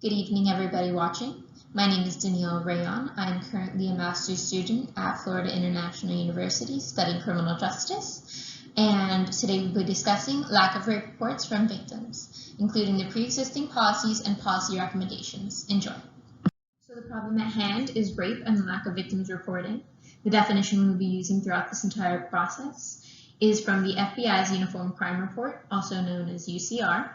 Good evening, everybody watching. My name is Danielle Rayon. I am currently a master's student at Florida International University studying criminal justice. And today we'll be discussing lack of rape reports from victims, including the pre-existing policies and policy recommendations. Enjoy. So the problem at hand is rape and the lack of victims reporting. The definition we'll be using throughout this entire process is from the FBI's Uniform Crime Report, also known as UCR.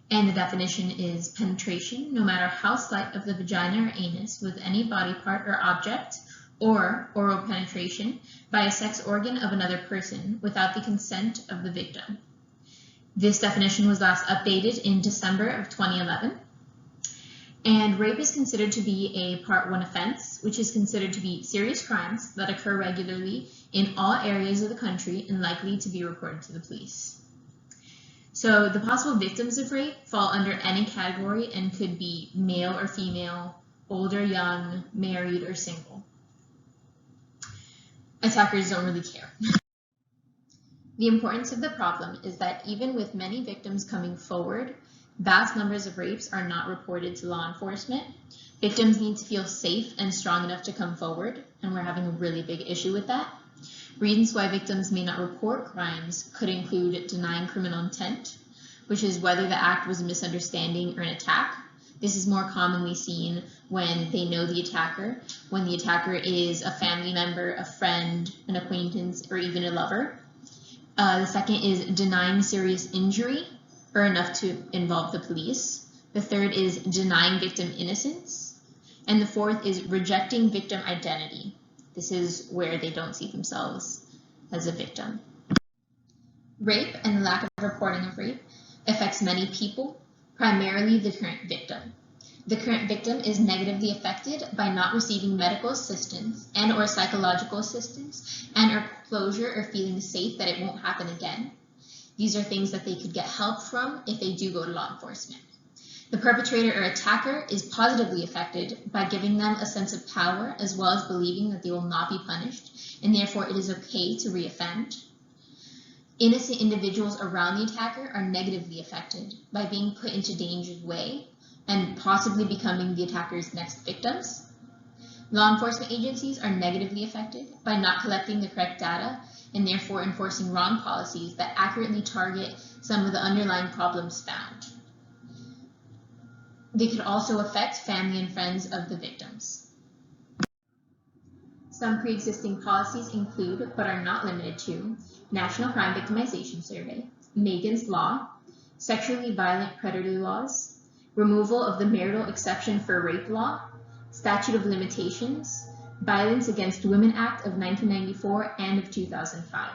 And the definition is penetration, no matter how slight, of the vagina or anus with any body part or object, or oral penetration by a sex organ of another person without the consent of the victim. This definition was last updated in December of 2011. And rape is considered to be a Part 1 offense, which is considered to be serious crimes that occur regularly in all areas of the country and likely to be reported to the police. So the possible victims of rape fall under any category and could be male or female, old or young, married or single. Attackers don't really care. The importance of the problem is that even with many victims coming forward, vast numbers of rapes are not reported to law enforcement. Victims need to feel safe and strong enough to come forward, and we're having a really big issue with that. Reasons why victims may not report crimes could include denying criminal intent, which is whether the act was a misunderstanding or an attack. This is more commonly seen when they know the attacker, when the attacker is a family member, a friend, an acquaintance, or even a lover. The second is denying serious injury or enough to involve the police. The third is denying victim innocence. And the fourth is rejecting victim identity. This is where they don't see themselves as a victim. Rape and the lack of reporting of rape affects many people, primarily the current victim. The current victim is negatively affected by not receiving medical assistance and or psychological assistance and or closure or feeling safe that it won't happen again. These are things that they could get help from if they do go to law enforcement. The perpetrator or attacker is positively affected by giving them a sense of power as well as believing that they will not be punished and therefore it is okay to reoffend. Innocent individuals around the attacker are negatively affected by being put into danger's way and possibly becoming the attacker's next victims. Law enforcement agencies are negatively affected by not collecting the correct data and therefore enforcing wrong policies that accurately target some of the underlying problems found. They could also affect family and friends of the victims. Some pre-existing policies include, but are not limited to, National Crime Victimization Survey, Megan's Law, Sexually Violent Predator Laws, Removal of the Marital Exception for Rape Law, Statute of Limitations, Violence Against Women Act of 1994 and of 2005.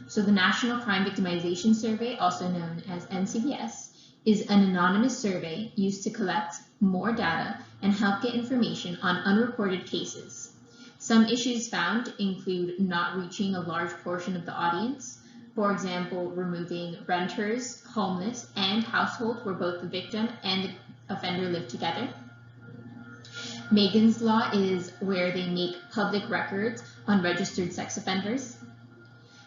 So the National Crime Victimization Survey, also known as NCVS, is an anonymous survey used to collect more data and help get information on unreported cases. Some issues found include not reaching a large portion of the audience, for example, removing renters, homeless, and households where both the victim and the offender live together. Megan's Law is where they make public records on registered sex offenders.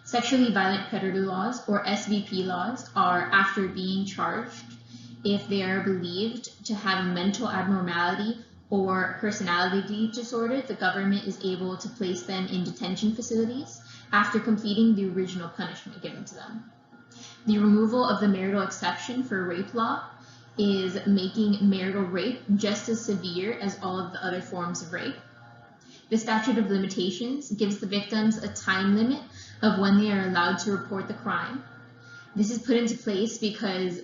Sexually Violent Predator Laws, or SVP laws, are after being charged if they are believed to have a mental abnormality or personality disorder, the government is able to place them in detention facilities after completing the original punishment given to them. The removal of the marital exception for rape law is making marital rape just as severe as all of the other forms of rape. The statute of limitations gives the victims a time limit of when they are allowed to report the crime. This is put into place because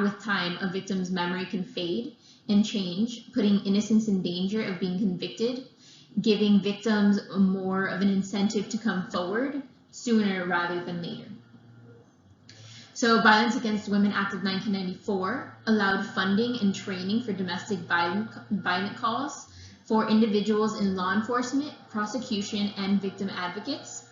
with time, a victim's memory can fade and change, putting innocence in danger of being convicted, giving victims more of an incentive to come forward sooner rather than later. So Violence Against Women Act of 1994 allowed funding and training for domestic violent calls for individuals in law enforcement, prosecution, and victim advocates.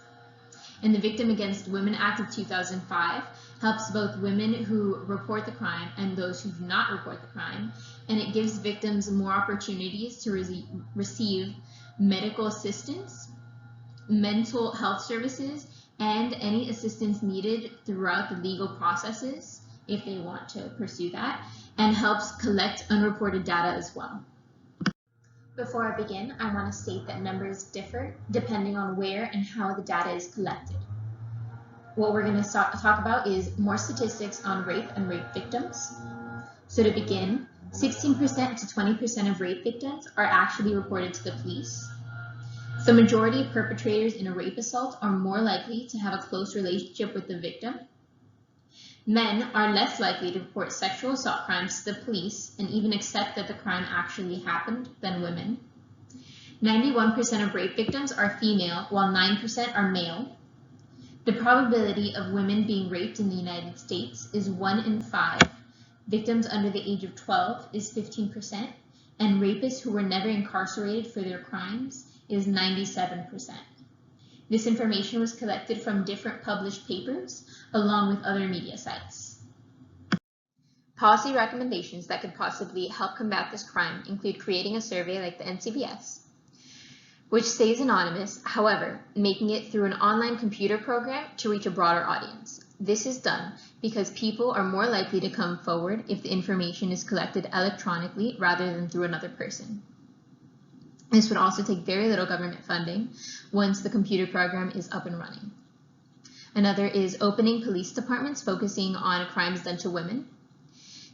And the Victim Against Women Act of 2005 helps both women who report the crime and those who do not report the crime, and it gives victims more opportunities to receive medical assistance, mental health services, and any assistance needed throughout the legal processes if they want to pursue that, and helps collect unreported data as well. Before I begin, I want to state that numbers differ depending on where and how the data is collected. What we're going to talk about is more statistics on rape and rape victims. So to begin, 16% to 20% of rape victims are actually reported to the police. The majority of perpetrators in a rape assault are more likely to have a close relationship with the victim. Men are less likely to report sexual assault crimes to the police and even accept that the crime actually happened than women. 91% of rape victims are female, while 9% are male. The probability of women being raped in the United States is 1 in 5. Victims under the age of 12 is 15%, and rapists who were never incarcerated for their crimes is 97%. This information was collected from different published papers, along with other media sites. Policy recommendations that could possibly help combat this crime include creating a survey like the NCBS, which stays anonymous, however, making it through an online computer program to reach a broader audience. This is done because people are more likely to come forward if the information is collected electronically rather than through another person. This would also take very little government funding once the computer program is up and running. Another is opening police departments focusing on crimes done to women.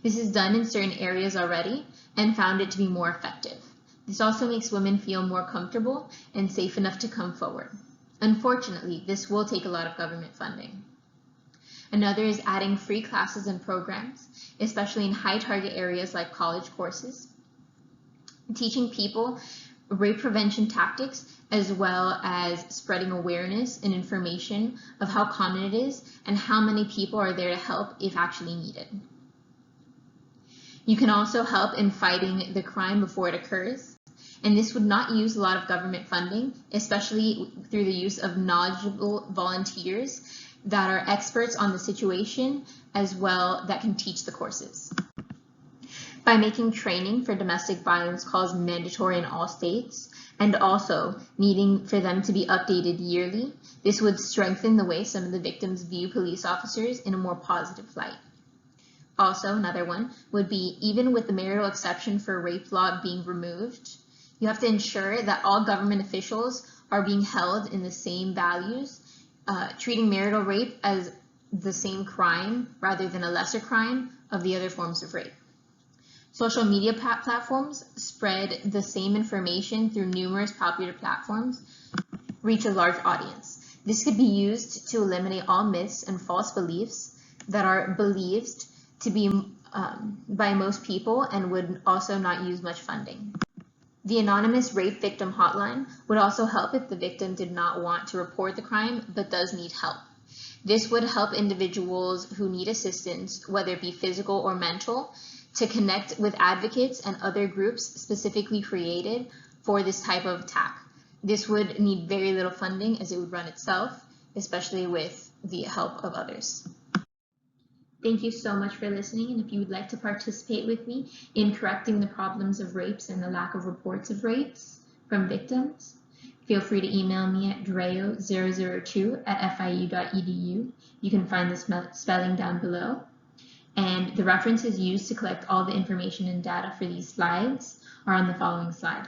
This is done in certain areas already and found it to be more effective. This also makes women feel more comfortable and safe enough to come forward. Unfortunately, this will take a lot of government funding. Another is adding free classes and programs, especially in high target areas like college courses, teaching people rape prevention tactics, as well as spreading awareness and information of how common it is and how many people are there to help if actually needed. You can also help in fighting the crime before it occurs, and this would not use a lot of government funding, especially through the use of knowledgeable volunteers that are experts on the situation as well that can teach the courses. By making training for domestic violence calls mandatory in all states, and also needing for them to be updated yearly, this would strengthen the way some of the victims view police officers in a more positive light. Also, another one would be, even with the marital exception for rape law being removed, you have to ensure that all government officials are being held in the same values, treating marital rape as the same crime rather than a lesser crime of the other forms of rape. Social media platforms spread the same information through numerous popular platforms, reach a large audience. This could be used to eliminate all myths and false beliefs that are believed to be by most people and would also not use much funding. The anonymous rape victim hotline would also help if the victim did not want to report the crime but does need help. This would help individuals who need assistance, whether it be physical or mental, to connect with advocates and other groups specifically created for this type of attack. This would need very little funding as it would run itself, especially with the help of others. Thank you so much for listening, and if you would like to participate with me in correcting the problems of rapes and the lack of reports of rapes from victims, feel free to email me at dreo002@fiu.edu. You can find the spelling down below. And the references used to collect all the information and data for these slides are on the following slide.